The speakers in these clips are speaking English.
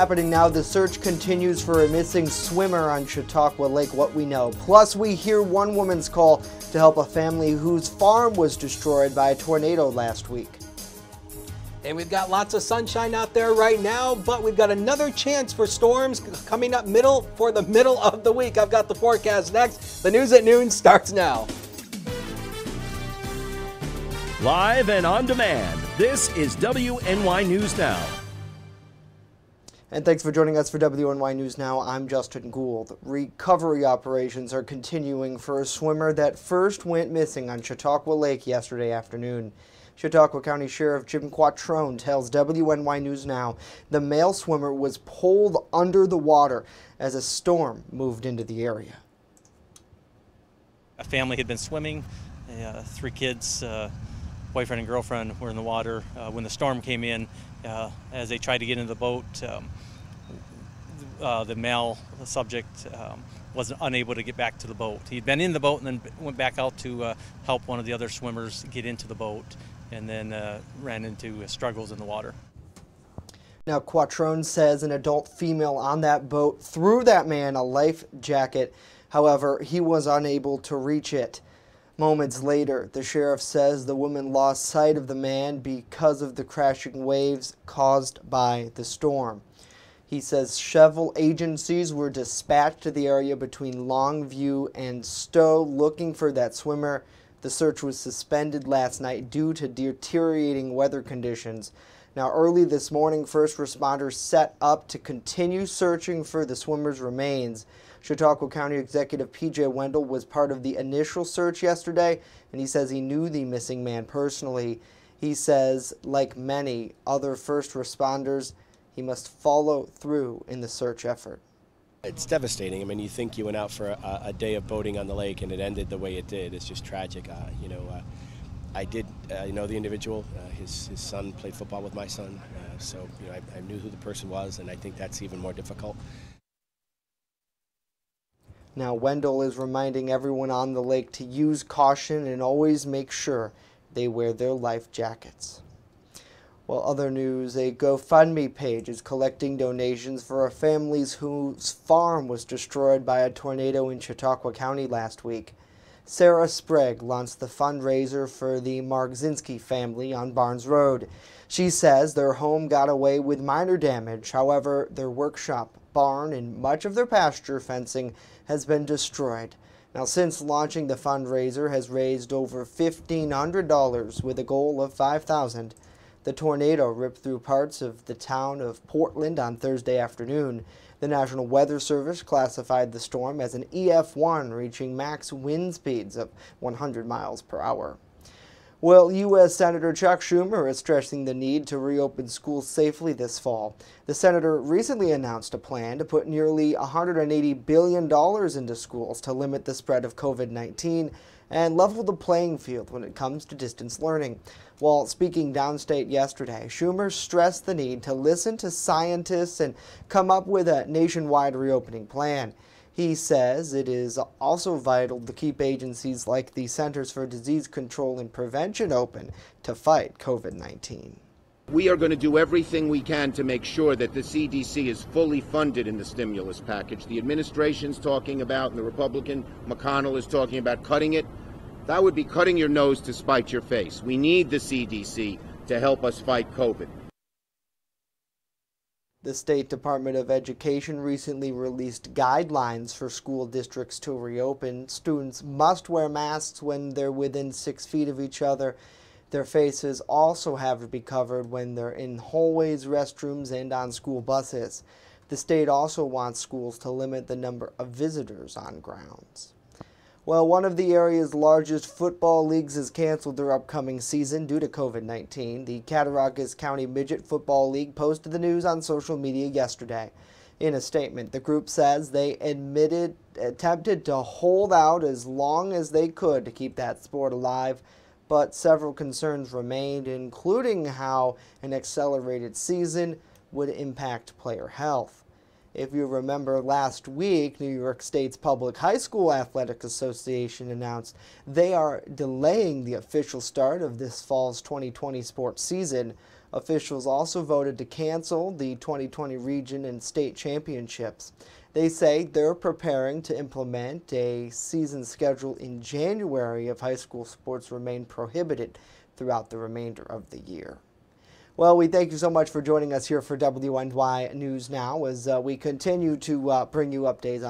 Happening now, the search continues for a missing swimmer on Chautauqua Lake, what we know. Plus, we hear one woman's call to help a family whose farm was destroyed by a tornado last week. And we've got lots of sunshine out there right now, but we've got another chance for storms coming up for the middle of the week. I've got the forecast next. The News at Noon starts now. Live and on demand, this is WNY News Now. And thanks for joining us for WNY News Now. I'm Justin Gould. Recovery operations are continuing for a swimmer that first went missing on Chautauqua Lake yesterday afternoon. Chautauqua County Sheriff Jim Quattrone tells WNY News Now the male swimmer was pulled under the water as a storm moved into the area. A family had been swimming, 3 kids, boyfriend and girlfriend were in the water. When the storm came in, as they tried to get into the boat, the male subject was unable to get back to the boat. He'd been in the boat and then went back out to help one of the other swimmers get into the boat, and then ran into struggles in the water. Now, Quattrone says an adult female on that boat threw that man a life jacket. However, he was unable to reach it. Moments later, the sheriff says the woman lost sight of the man because of the crashing waves caused by the storm. He says several agencies were dispatched to the area between Longview and Stowe looking for that swimmer. The search was suspended last night due to deteriorating weather conditions. Now, early this morning, first responders set up to continue searching for the swimmer's remains. Chautauqua County Executive P.J. Wendell was part of the initial search yesterday, and he says he knew the missing man personally. He says, like many other first responders, he must follow through in the search effort. It's devastating. I mean, you think you went out for a day of boating on the lake and it ended the way it did. It's just tragic. I did know the individual. His son played football with my son, so I knew who the person was, and I think that's even more difficult. Now, Wendell is reminding everyone on the lake to use caution and always make sure they wear their life jackets. Well, other news, a GoFundMe page is collecting donations for a family whose farm was destroyed by a tornado in Chautauqua County last week. Sarah Sprague launched the fundraiser for the Margzinski family on Barnes Road. She says their home got away with minor damage. However, their workshop, barn, and much of their pasture fencing has been destroyed. Now, since launching, the fundraiser has raised over $1,500 with a goal of $5,000. The tornado ripped through parts of the town of Portland on Thursday afternoon. The National Weather Service classified the storm as an EF1, reaching max wind speeds of 100 miles per hour. Well, U.S. Senator Chuck Schumer is stressing the need to reopen schools safely this fall. The senator recently announced a plan to put nearly $180 billion into schools to limit the spread of COVID-19 and level the playing field when it comes to distance learning. While speaking downstate yesterday, Schumer stressed the need to listen to scientists and come up with a nationwide reopening plan. He says it is also vital to keep agencies like the Centers for Disease Control and Prevention open to fight COVID-19. We are going to do everything we can to make sure that the CDC is fully funded in the stimulus package. The administration's talking about, and the Republican McConnell is talking about cutting it. That would be cutting your nose to spite your face. We need the CDC to help us fight COVID. The State Department of Education recently released guidelines for school districts to reopen. Students must wear masks when they're within 6 feet of each other. Their faces also have to be covered when they're in hallways, restrooms, and on school buses. The state also wants schools to limit the number of visitors on grounds. Well, one of the area's largest football leagues has canceled their upcoming season due to COVID-19. The Cattaraugus County Midget Football League posted the news on social media yesterday. In a statement, the group says they attempted to hold out as long as they could to keep that sport alive, but several concerns remained, including how an accelerated season would impact player health. If you remember last week, New York State's Public High School Athletic Association announced they are delaying the official start of this fall's 2020 sports season. Officials also voted to cancel the 2020 region and state championships. They say they're preparing to implement a season schedule in January if high school sports remain prohibited throughout the remainder of the year. Well, we thank you so much for joining us here for WNY News Now as we continue to bring you updates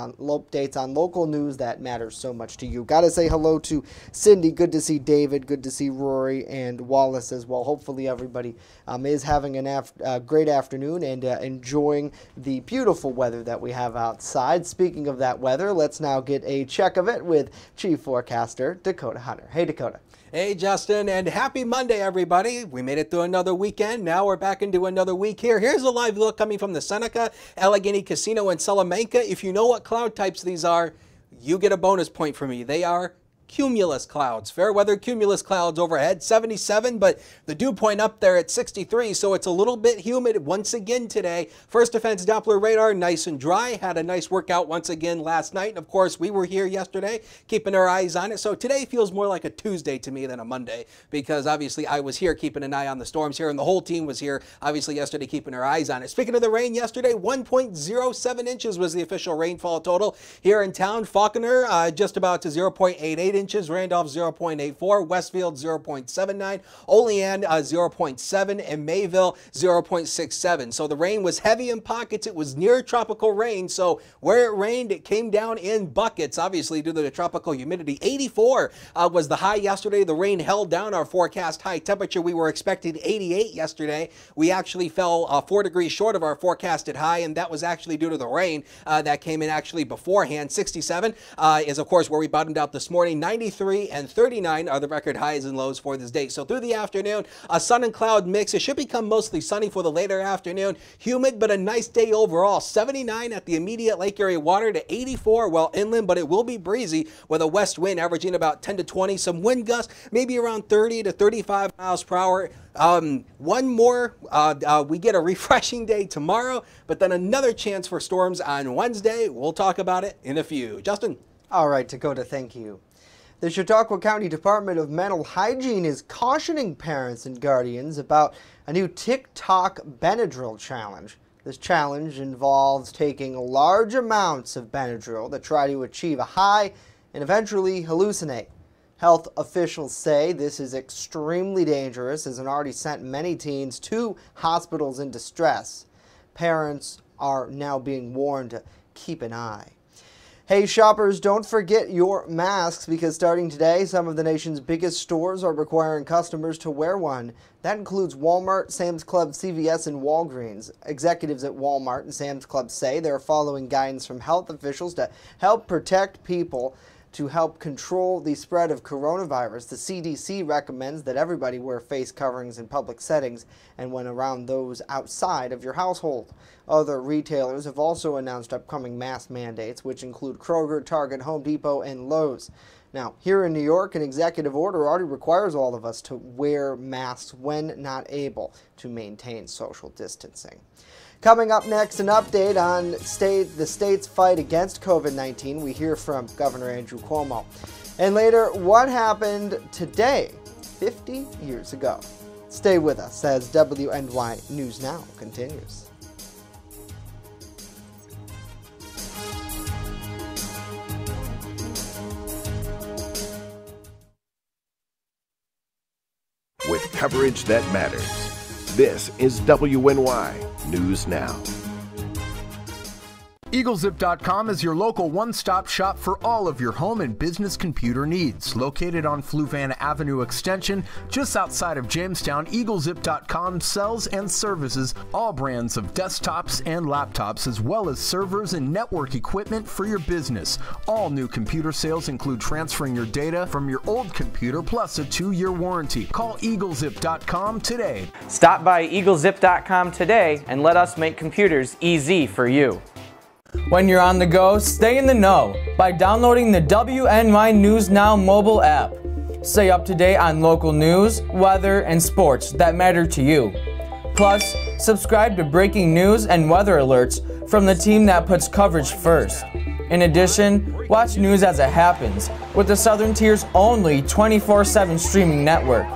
on local news that matters so much to you. Got to say hello to Cindy. Good to see David. Good to see Rory and Wallace as well. Hopefully everybody is having a great afternoon and enjoying the beautiful weather that we have outside. Speaking of that weather, let's now get a check of it with Chief Forecaster Dakota Hunter. Hey, Dakota. Hey, Justin, and happy Monday, everybody. We made it through another weekend. Now we're back into another week here. Here's a live look coming from the Seneca Allegheny Casino in Salamanca. If you know what cloud types these are, you get a bonus point from me. They are cumulus clouds, fair weather cumulus clouds overhead, 77, but the dew point up there at 63, so it's a little bit humid once again today. First Defense Doppler radar, nice and dry, had a nice workout once again last night, and of course we were here yesterday keeping our eyes on it, so today feels more like a Tuesday to me than a Monday, because obviously I was here keeping an eye on the storms here, and the whole team was here obviously yesterday keeping our eyes on it. Speaking of the rain yesterday, 1.07 inches was the official rainfall total here in town. Falconer just about to 0.88 inches, Randolph 0.84, Westfield 0.79, Olean 0.7, and Mayville 0.67. So the rain was heavy in pockets. It was near tropical rain, so where it rained, it came down in buckets, obviously due to the tropical humidity. 84 was the high yesterday. The rain held down our forecast high temperature. We were expecting 88 yesterday. We actually fell 4 degrees short of our forecasted high, and that was actually due to the rain that came in actually beforehand. 67 is, of course, where we bottomed out this morning. 93 and 39 are the record highs and lows for this day. So through the afternoon, a sun and cloud mix. It should become mostly sunny for the later afternoon. Humid, but a nice day overall. 79 at the immediate lake area water to 84 well inland, but it will be breezy with a west wind averaging about 10 to 20. Some wind gusts, maybe around 30 to 35 miles per hour. One more, we get a refreshing day tomorrow, but then another chance for storms on Wednesday. We'll talk about it in a few. Justin. All right, Dakota, thank you. The Chautauqua County Department of Mental Hygiene is cautioning parents and guardians about a new TikTok Benadryl challenge. This challenge involves taking large amounts of Benadryl that try to achieve a high and eventually hallucinate. Health officials say this is extremely dangerous as it already sent many teens to hospitals in distress. Parents are now being warned to keep an eye. Hey shoppers, don't forget your masks because starting today, some of the nation's biggest stores are requiring customers to wear one. That includes Walmart, Sam's Club, CVS, and Walgreens. Executives at Walmart and Sam's Club say they're following guidance from health officials to help protect people to help control the spread of coronavirus. The CDC recommends that everybody wear face coverings in public settings and when around those outside of your household. Other retailers have also announced upcoming mask mandates, which include Kroger, Target, Home Depot, and Lowe's. Now, here in New York, an executive order already requires all of us to wear masks when not able to maintain social distancing. Coming up next, an update on the state's fight against COVID-19. We hear from Governor Andrew Cuomo. And later, what happened today, 50 years ago. Stay with us as WNY News Now continues. With coverage that matters, this is WNY News Now. EagleZip.com is your local one-stop shop for all of your home and business computer needs. Located on Fluvanna Avenue Extension, just outside of Jamestown, EagleZip.com sells and services all brands of desktops and laptops, as well as servers and network equipment for your business. All new computer sales include transferring your data from your old computer plus a 2-year warranty. Call EagleZip.com today. Stop by EagleZip.com today and let us make computers easy for you. When you're on the go, stay in the know by downloading the WNY News Now mobile app. Stay up to date on local news, weather, and sports that matter to you. Plus, subscribe to breaking news and weather alerts from the team that puts coverage first. In addition, watch news as it happens with the Southern Tier's only 24/7 streaming network.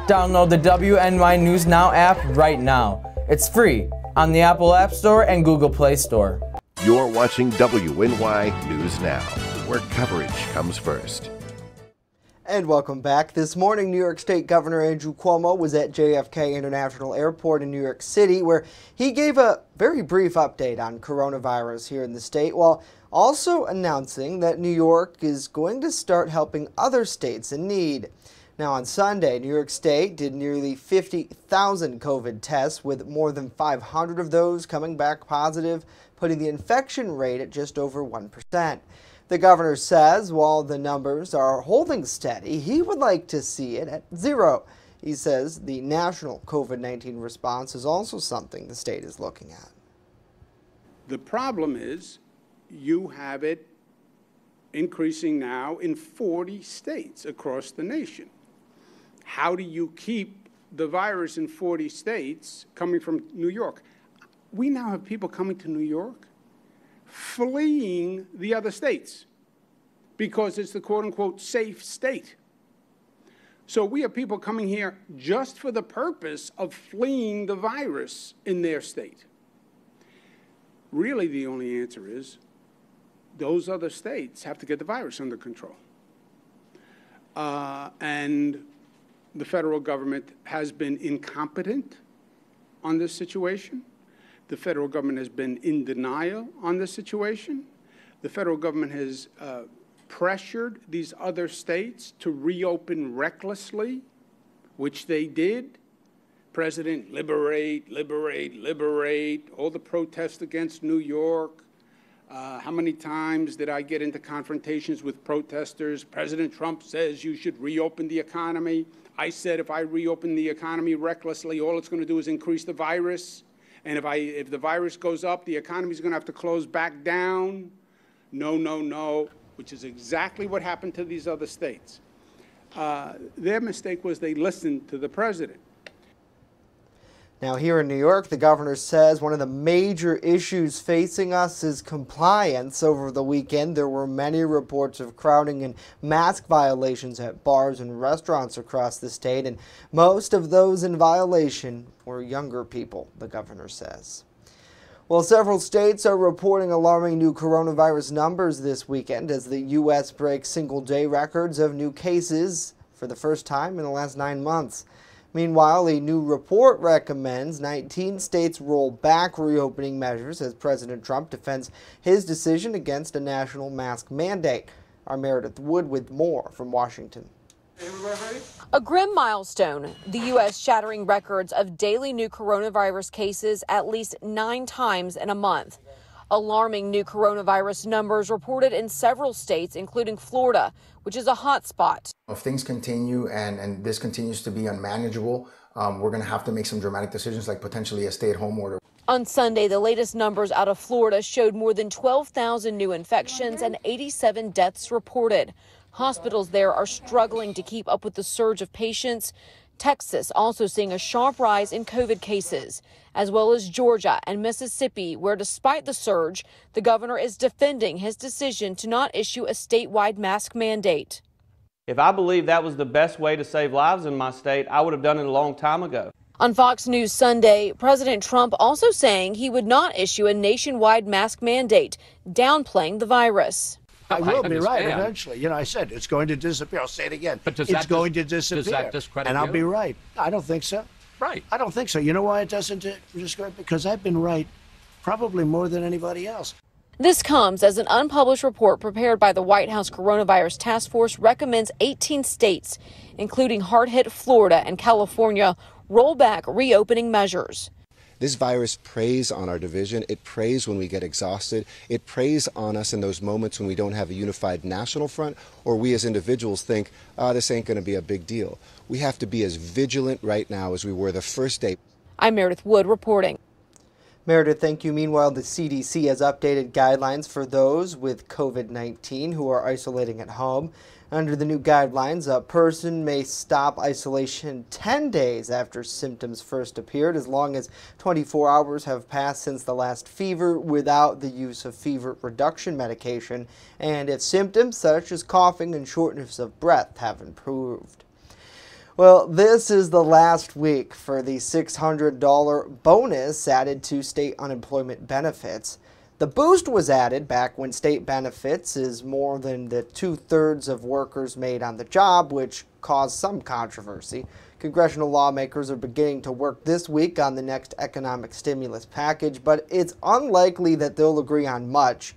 Download the WNY News Now app right now. It's free on the Apple App Store and Google Play Store. You're watching WNY News Now, where coverage comes first. And welcome back. This morning, New York State Governor Andrew Cuomo was at JFK International Airport in New York City, where he gave a very brief update on coronavirus here in the state, while also announcing that New York is going to start helping other states in need. Now, on Sunday, New York State did nearly 50,000 COVID tests, with more than 500 of those coming back positive, putting the infection rate at just over 1%. The governor says while the numbers are holding steady, he would like to see it at 0. He says the national COVID-19 response is also something the state is looking at. The problem is you have it increasing now in 40 states across the nation. How do you keep the virus in 40 states coming from New York? We now have people coming to New York fleeing the other states because it's the quote-unquote safe state. So we have people coming here just for the purpose of fleeing the virus in their state. Really, the only answer is those other states have to get the virus under control. And the federal government has been incompetent on this situation. The federal government has been in denial on this situation. The federal government has pressured these other states to reopen recklessly, which they did. President, liberate, liberate, liberate, all the protests against New York. How many times did I get into confrontations with protesters? President Trump says you should reopen the economy. I said if I reopen the economy recklessly, all it's going to do is increase the virus. And if the virus goes up, the economy is going to have to close back down. No, no, no, which is exactly what happened to these other states. Their mistake was they listened to the president. Now, here in New York, the governor says one of the major issues facing us is compliance. Over the weekend, there were many reports of crowding and mask violations at bars and restaurants across the state, and most of those in violation were younger people, the governor says. Well, several states are reporting alarming new coronavirus numbers this weekend as the U.S. breaks single-day records of new cases for the first time in the last 9 months. Meanwhile, a new report recommends 19 states roll back reopening measures as President Trump defends his decision against a national mask mandate. Our Meredith Wood with more from Washington. A grim milestone, the U.S. shattering records of daily new coronavirus cases at least 9 times in a month. Alarming new coronavirus numbers reported in several states, including Florida, which is a hot spot. If things continue and this continues to be unmanageable, we're going to have to make some dramatic decisions, like potentially a stay-at-home order. On Sunday, the latest numbers out of Florida showed more than 12,000 new infections and 87 deaths reported. Hospitals there are struggling to keep up with the surge of patients. Texas also seeing a sharp rise in COVID cases, as well as Georgia and Mississippi, where despite the surge, the governor is defending his decision to not issue a statewide mask mandate. If I believed that was the best way to save lives in my state, I would have done it a long time ago. On Fox News Sunday, President Trump also saying he would not issue a nationwide mask mandate, downplaying the virus. I will be right eventually. You know, I said it's going to disappear. I'll say it again. But it's going to disappear. Does that discredit and I'll you? be right. I don't think so. Right. I don't think so. You know why it doesn't discredit? Because I've been right probably more than anybody else. This comes as an unpublished report prepared by the White House Coronavirus Task Force recommends 18 states, including hard-hit Florida and California, roll back reopening measures. This virus preys on our division. It preys when we get exhausted. It preys on us in those moments when we don't have a unified national front or we as individuals think, this ain't going to be a big deal. We have to be as vigilant right now as we were the first day. I'm Meredith Wood reporting. Meredith, thank you. Meanwhile, the CDC has updated guidelines for those with COVID-19 who are isolating at home. Under the new guidelines, a person may stop isolation 10 days after symptoms first appeared, as long as 24 hours have passed since the last fever without the use of fever reduction medication, and if symptoms such as coughing and shortness of breath have improved. Well, this is the last week for the $600 bonus added to state unemployment benefits. The boost was added back when state benefits is more than the 2/3 of workers made on the job, which caused some controversy. Congressional lawmakers are beginning to work this week on the next economic stimulus package, but it's unlikely that they'll agree on much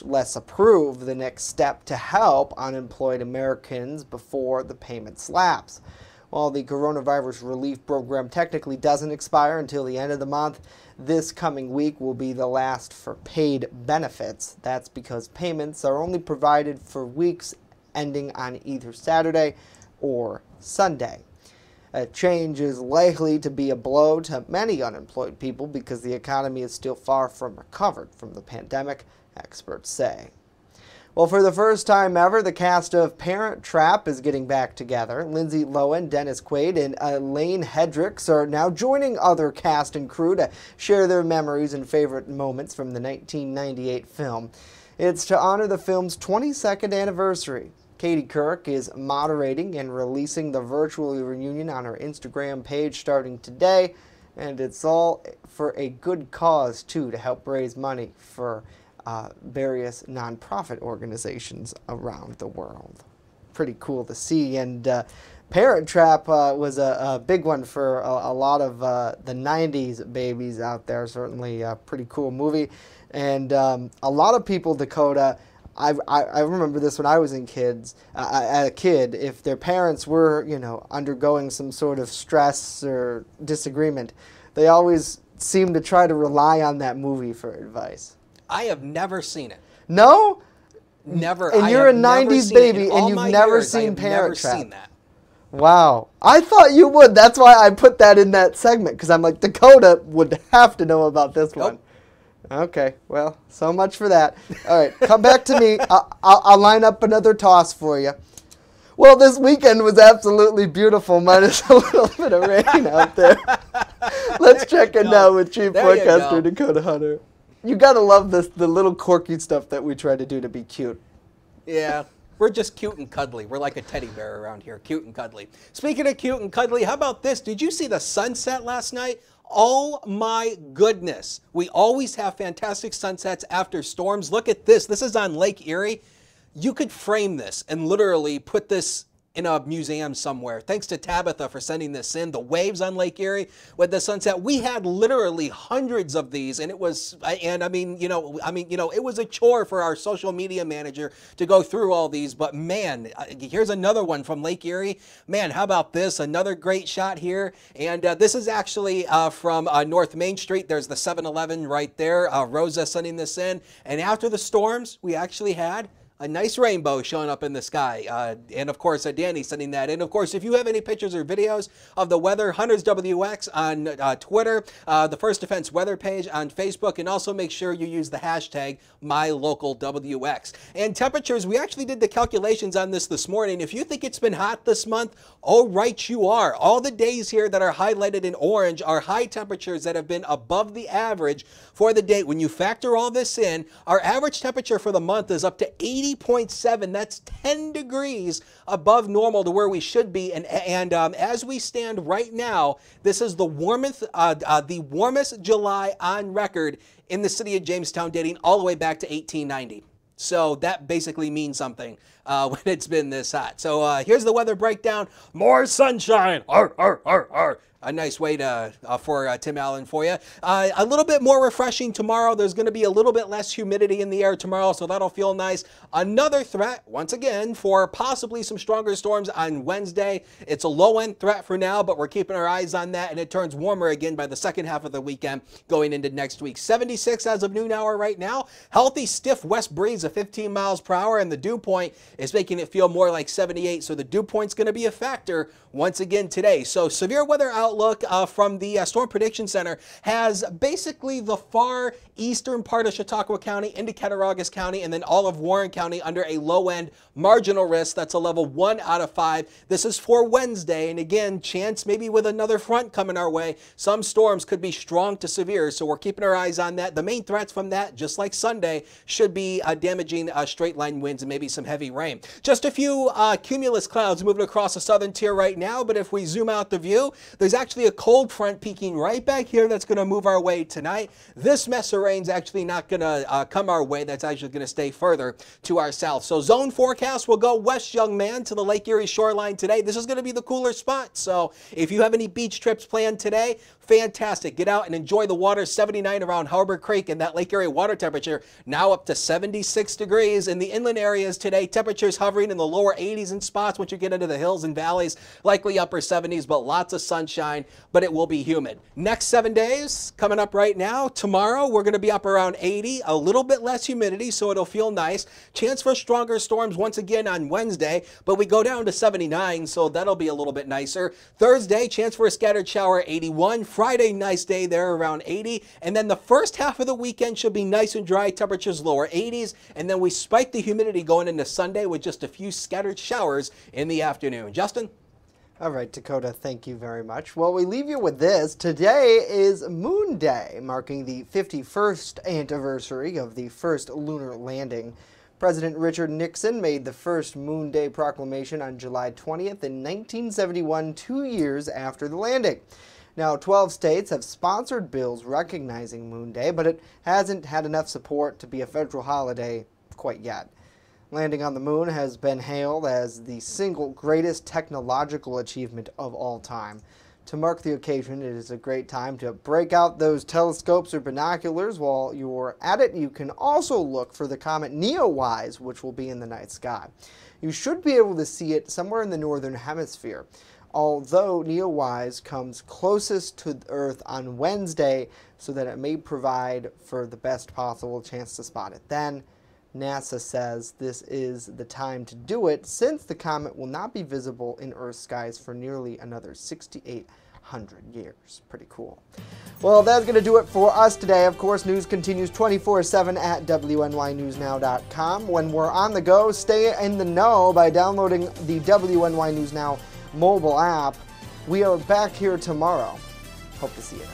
less approve the next step to help unemployed Americans before the payments lapse. While the coronavirus relief program technically doesn't expire until the end of the month, this coming week will be the last for paid benefits. That's because payments are only provided for weeks ending on either Saturday or Sunday. A change is likely to be a blow to many unemployed people because the economy is still far from recovered from the pandemic, experts say. Well, for the first time ever, the cast of Parent Trap is getting back together. Lindsay Lohan, Dennis Quaid, and Elaine Hendricks are now joining other cast and crew to share their memories and favorite moments from the 1998 film. It's to honor the film's 22nd anniversary. Katie Couric is moderating and releasing the virtual reunion on her Instagram page starting today, and it's all for a good cause, too, to help raise money for various nonprofit organizations around the world. Pretty cool to see. And Parent Trap was a big one for a lot of the 90s babies out there. Certainly a pretty cool movie. And a lot of people, Dakota, I remember this when I was a kid, if their parents were, undergoing some sort of stress or disagreement, they always seemed to try to rely on that movie for advice. I have never seen it. No? Never. And you're a 90s baby and you've never seen Parent Trap. Seen that. Wow. I thought you would. That's why I put that in that segment, because I'm like, Dakota would have to know about this one. Okay, well, so much for that. All right, come back to me. I'll line up another toss for you. Well, this weekend was absolutely beautiful, minus a little bit of rain out there. Let's check in now with Chief Forecaster Dakota Hunter. You gotta love this, the little quirky stuff that we try to do to be cute. Yeah, we're just cute and cuddly. We're like a teddy bear around here, cute and cuddly. Speaking of cute and cuddly, how about this? Did you see the sunset last night? Oh my goodness. We always have fantastic sunsets after storms. Look at this. This is on Lake Erie. You could frame this and literally put this in a museum somewhere. Thanks to Tabitha for sending this in. The waves on Lake Erie with the sunset. We had literally hundreds of these, and it was, it was a chore for our social media manager to go through all these. But man, here's another one from Lake Erie. Man, how about this? Another great shot here. And this is actually from North Main Street. There's the 7-Eleven right there. Rosa sending this in. And after the storms, we actually had a nice rainbow showing up in the sky. And of course, Danny sending that in. Of course, if you have any pictures or videos of the weather, Hunters WX on Twitter, the First Defense weather page on Facebook, and also make sure you use the hashtag MyLocalWX. And temperatures, we actually did the calculations on this morning. If you think it's been hot this month, oh, right you are. All the days here that are highlighted in orange are high temperatures that have been above the average for the date. When you factor all this in, our average temperature for the month is up to 80.7. That's 10 degrees above normal to where we should be. And as we stand right now, this is the warmest July on record in the city of Jamestown, dating all the way back to 1890. So that basically means something when it's been this hot. So here's the weather breakdown. More sunshine. Arr, arr, arr, arr. A nice way for Tim Allen for you. A little bit more refreshing tomorrow. There's going to be a little bit less humidity in the air tomorrow, so that'll feel nice. Another threat, once again, for possibly some stronger storms on Wednesday. It's a low-end threat for now, but we're keeping our eyes on that, and it turns warmer again by the second half of the weekend going into next week. 76 as of noon hour right now. Healthy, stiff west breeze of 15 miles per hour, and the dew point is making it feel more like 78, so the dew point's going to be a factor once again today. So severe weather outlook from the Storm Prediction Center has basically the far eastern part of Chautauqua County into Cattaraugus County and then all of Warren County under a low-end marginal risk. That's a level 1 out of 5. This is for Wednesday, and again, chance maybe with another front coming our way. Some storms could be strong to severe, so we're keeping our eyes on that. The main threats from that, just like Sunday, should be damaging straight line winds and maybe some heavy rain. rain. Just a few cumulus clouds moving across the southern tier right now, but if we zoom out the view, there's actually a cold front peeking right back here that's going to move our way tonight. This mess of rain's actually not going to come our way. That's actually going to stay further to our south. So zone forecast will go west, young man, to the Lake Erie shoreline today. This is going to be the cooler spot. So if you have any beach trips planned today, fantastic. Get out and enjoy the water. 79 around Harbor Creek, and that Lake Erie water temperature now up to 76 degrees. In the inland areas today, temperatures hovering in the lower 80s in spots. Once you get into the hills and valleys, likely upper 70s, but lots of sunshine, but it will be humid. Next 7 days coming up right now. Tomorrow, we're going to be up around 80, a little bit less humidity, so it'll feel nice. Chance for stronger storms once again on Wednesday, but we go down to 79, so that'll be a little bit nicer. Thursday, chance for a scattered shower, 81. Friday, nice day there around 80. And then the first half of the weekend should be nice and dry, temperatures lower 80s. And then we spike the humidity going into Sunday with just a few scattered showers in the afternoon. Justin? All right, Dakota, thank you very much. Well, we leave you with this. Today is Moon Day, marking the 51st anniversary of the first lunar landing. President Richard Nixon made the first Moon Day proclamation on July 20th in 1971, 2 years after the landing. Now, 12 states have sponsored bills recognizing Moon Day, but it hasn't had enough support to be a federal holiday quite yet. Landing on the moon has been hailed as the single greatest technological achievement of all time. To mark the occasion, it is a great time to break out those telescopes or binoculars. While you're at it, you can also look for the comet Neowise, which will be in the night sky. You should be able to see it somewhere in the northern hemisphere. Although Neowise comes closest to Earth on Wednesday, so that it may provide for the best possible chance to spot it then. NASA says this is the time to do it, since the comet will not be visible in Earth's skies for nearly another 6,800 years. Pretty cool. Well, that's going to do it for us today. Of course, news continues 24/7 at WNYNewsNow.com. When we're on the go, stay in the know by downloading the WNY News Now mobile app. We are back here tomorrow. Hope to see you then.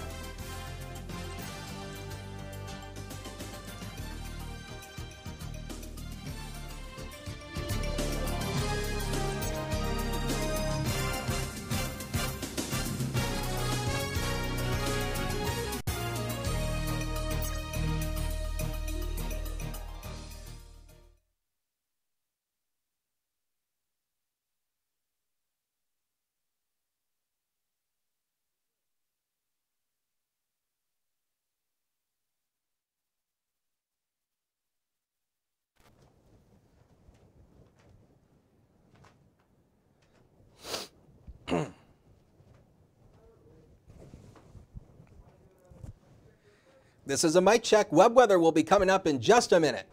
This is a mic check. Web weather will be coming up in just a minute.